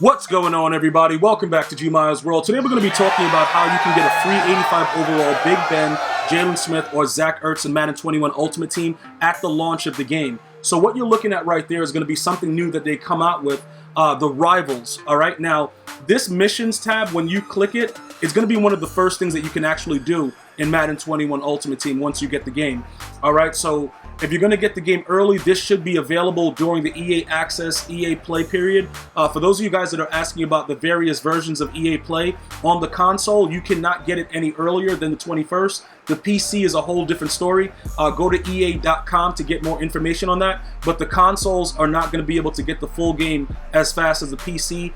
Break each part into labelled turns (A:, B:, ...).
A: What's going on, everybody? Welcome back to GmiasWorld. Today we're going to be talking about how you can get a free 85 overall Big Ben, Jalen Smith, or Zach Ertz in Madden 21 Ultimate Team at the launch of the game. So what you're looking at right there is going to be something new that they come out with, the Rivals. All right, now this Missions tab, when you click it, it's going to be one of the first things that you can actually do in Madden 21 Ultimate Team once you get the game. All right, so if you're going to get the game early, this should be available during the EA Access, EA Play period. For those of you guys that are asking about the various versions of EA Play, on the console, you cannot get it any earlier than the 21st. The PC is a whole different story. Go to EA.com to get more information on that. But the consoles are not going to be able to get the full game as fast as the PC.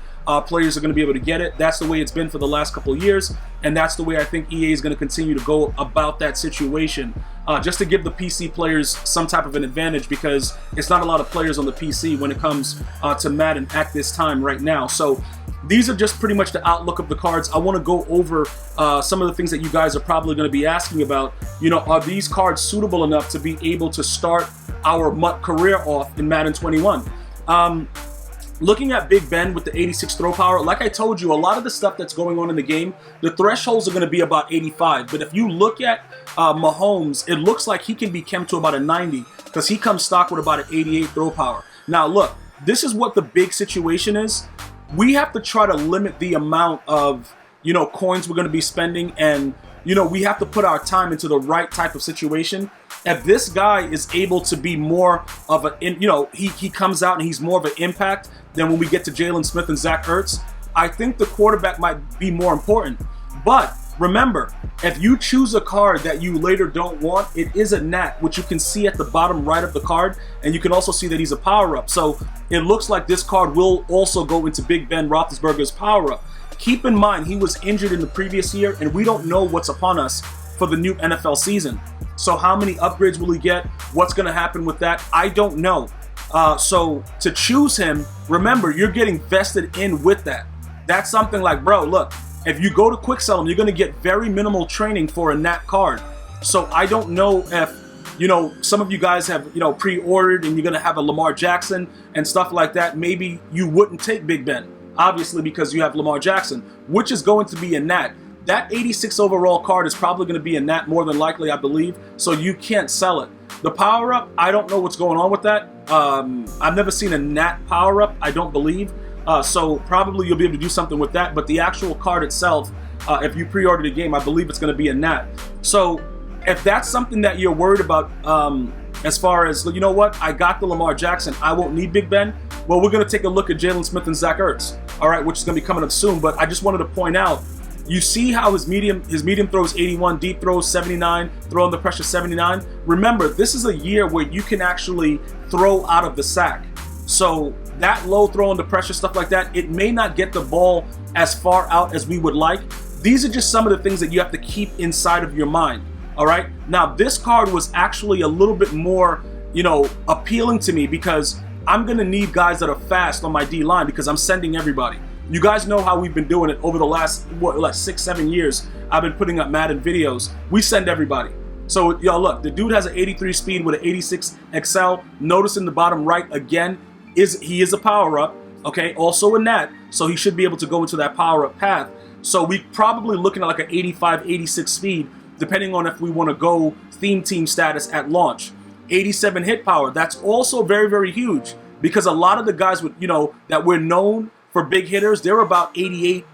A: Players are going to be able to get it. That's the way it's been for the last couple of years, and that's the way I think EA is going to continue to go about that situation, just to give the PC players some type of an advantage, because it's not a lot of players on the PC when it comes to Madden at this time right now. So these are just pretty much the outlook of the cards. I want to go over some of the things that you guys are probably going to be asking about. You know, are these cards suitable enough to be able to start our MUT career off in Madden 21? Looking at Big Ben with the 86 throw power, like I told you, a lot of the stuff that's going on in the game, the thresholds are going to be about 85. But if you look at Mahomes, it looks like he can be kept to about a 90 because he comes stock with about an 88 throw power. Now, look, this is what the big situation is. We have to try to limit the amount of, coins we're going to be spending, and, we have to put our time into the right type of situation. If this guy is able to be more of he comes out and he's more of an impact than when we get to Jalen Smith and Zach Ertz, I think the quarterback might be more important. But remember, if you choose a card that you later don't want, it is a nat, which you can see at the bottom right of the card, and you can also see that he's a power-up. So it looks like this card will also go into Big Ben Roethlisberger's power-up. Keep in mind, he was injured in the previous year, and we don't know what's upon us for the new NFL season. So how many upgrades will he get? What's going to happen with that? I don't know. So to choose him, remember, you're getting vested in with that. That's something like, bro, look, if you go to quick sell him, you're going to get very minimal training for a nat card. So I don't know if, some of you guys have, pre-ordered and you're going to have a Lamar Jackson and stuff like that. Maybe you wouldn't take Big Ben, obviously, because you have Lamar Jackson, which is going to be a nat. That 86 overall card is probably going to be a nat more than likely, I believe, so you can't sell it. The power-up, I don't know what's going on with that. I've never seen a nat power-up, I don't believe. So probably you'll be able to do something with that, but the actual card itself, if you pre-order the game, I believe it's going to be a nat. So if that's something that you're worried about, as far as, you know what, I got the Lamar Jackson, I won't need Big Ben, well, we're going to take a look at Jalen Smith and Zach Ertz, all right, which is going to be coming up soon. But I just wanted to point out, you see how his medium throws 81, deep throws 79, throw under pressure 79. Remember, this is a year where you can actually throw out of the sack. So that low throw under pressure, stuff like that, it may not get the ball as far out as we would like. These are just some of the things that you have to keep inside of your mind. All right. Now, this card was actually a little bit more, appealing to me, because I'm going to need guys that are fast on my D line, because I'm sending everybody. You guys know how we've been doing it over the last, 6-7 years. I've been putting up Madden videos. We send everybody. So, y'all, look, the dude has an 83 speed with an 86 XL. Notice in the bottom right, again, he is a power-up, okay? Also a nat, so he should be able to go into that power-up path. So we probably looking at like an 85, 86 speed, depending on if we want to go theme team status at launch. 87 hit power, that's also very, very huge, because a lot of the guys with, that we're known for big hitters, they're about 88,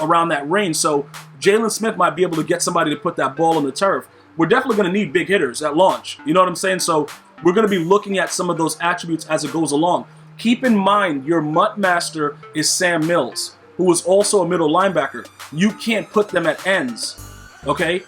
A: around that range. So Jalen Smith might be able to get somebody to put that ball on the turf. We're definitely going to need big hitters at launch. You know what I'm saying? So we're going to be looking at some of those attributes as it goes along. Keep in mind, your MUT master is Sam Mills, who is also a middle linebacker. You can't put them at ends, okay?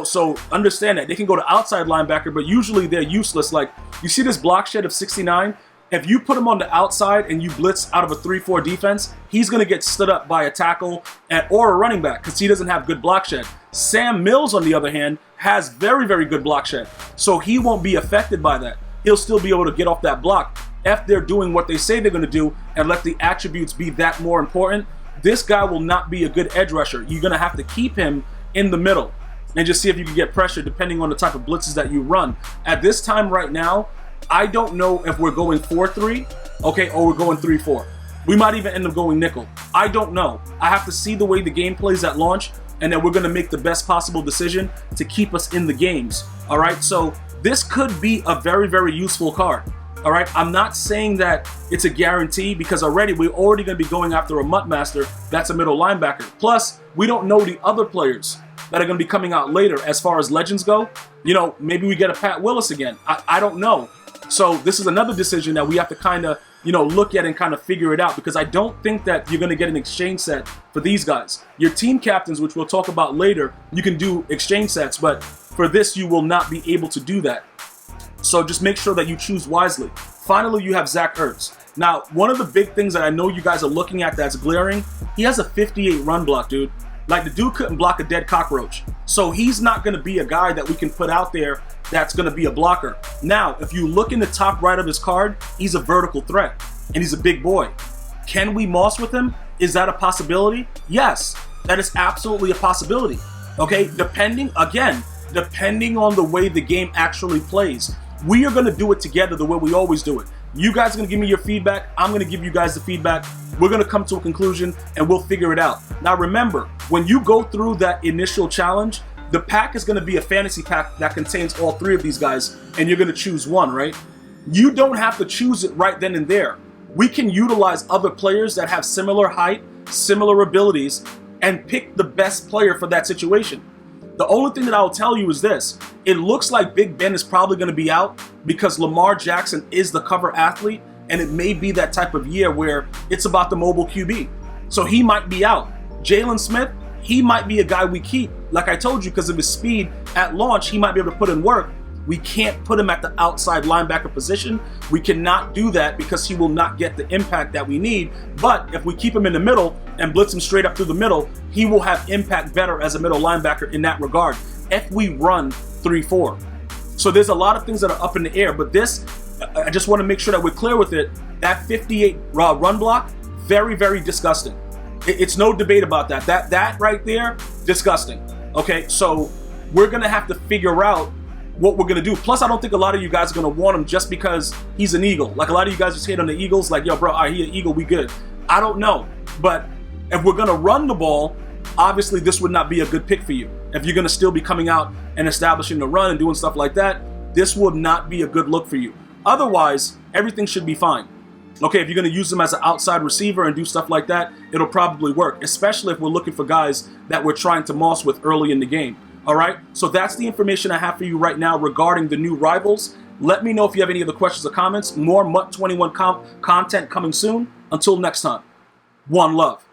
A: So understand that. They can go to outside linebacker, but usually they're useless. Like, you see this block shed of 69? If you put him on the outside and you blitz out of a 3-4 defense, he's going to get stood up by a tackle or a running back, because he doesn't have good block shed. Sam Mills, on the other hand, has very, very good block shed, so he won't be affected by that. He'll still be able to get off that block if they're doing what they say they're going to do, and let the attributes be that more important. This guy will not be a good edge rusher. You're going to have to keep him in the middle and just see if you can get pressure depending on the type of blitzes that you run. At this time right now, I don't know if we're going 4-3, okay, or we're going 3-4. We might even end up going nickel. I don't know. I have to see the way the game plays at launch, and then we're going to make the best possible decision to keep us in the games. All right, so this could be a very, very useful card. All right, I'm not saying that it's a guarantee because we're already going to be going after a Mutt Master that's a middle linebacker. Plus, we don't know the other players that are going to be coming out later as far as legends go. You know, maybe we get a Pat Willis again. I don't know. So this is another decision that we have to kind of, you know, look at and kind of figure it out, because I don't think that you're going to get an exchange set for these guys. Your team captains, which we'll talk about later, you can do exchange sets, but for this, you will not be able to do that. So just make sure that you choose wisely. Finally, you have Zach Ertz. Now, one of the big things that I know you guys are looking at that's glaring, he has a 58 run block, dude. Like, the dude couldn't block a dead cockroach. So he's not going to be a guy that we can put out there that's going to be a blocker. Now, if you look in the top right of his card, he's a vertical threat, and he's a big boy. Can we moss with him? Is that a possibility? Yes, that is absolutely a possibility. Okay, depending on the way the game actually plays. We are going to do it together the way we always do it. You guys are going to give me your feedback. I'm going to give you guys the feedback. We're going to come to a conclusion, and we'll figure it out. Now, remember, when you go through that initial challenge, the pack is going to be a fantasy pack that contains all three of these guys, and you're going to choose one, right? You don't have to choose it right then and there. We can utilize other players that have similar height, similar abilities, and pick the best player for that situation. The only thing that I'll tell you is this. It looks like Big Ben is probably going to be out because Lamar Jackson is the cover athlete, and it may be that type of year where it's about the mobile QB. So he might be out. Jalen Smith, he might be a guy we keep. Like I told you, because of his speed at launch, he might be able to put in work. We can't put him at the outside linebacker position. We cannot do that because he will not get the impact that we need. But if we keep him in the middle and blitz him straight up through the middle, he will have impact better as a middle linebacker in that regard if we run 3-4. So there's a lot of things that are up in the air, but this, I just want to make sure that we're clear with it. That 58 run block, very, very disgusting. It's no debate about that. That right there, disgusting. Okay, so we're going to have to figure out what we're going to do. Plus, I don't think a lot of you guys are going to want him just because he's an Eagle. Like, a lot of you guys just hate on the Eagles. Like, yo, bro, all right, he an Eagle, we good. I don't know. But if we're going to run the ball, obviously this would not be a good pick for you. If you're going to still be coming out and establishing the run and doing stuff like that, this would not be a good look for you. Otherwise, everything should be fine. Okay, if you're going to use him as an outside receiver and do stuff like that, it'll probably work, especially if we're looking for guys that we're trying to moss with early in the game. All right, so that's the information I have for you right now regarding the new rivals. Let me know if you have any other questions or comments. More MUT21 content coming soon. Until next time, one love.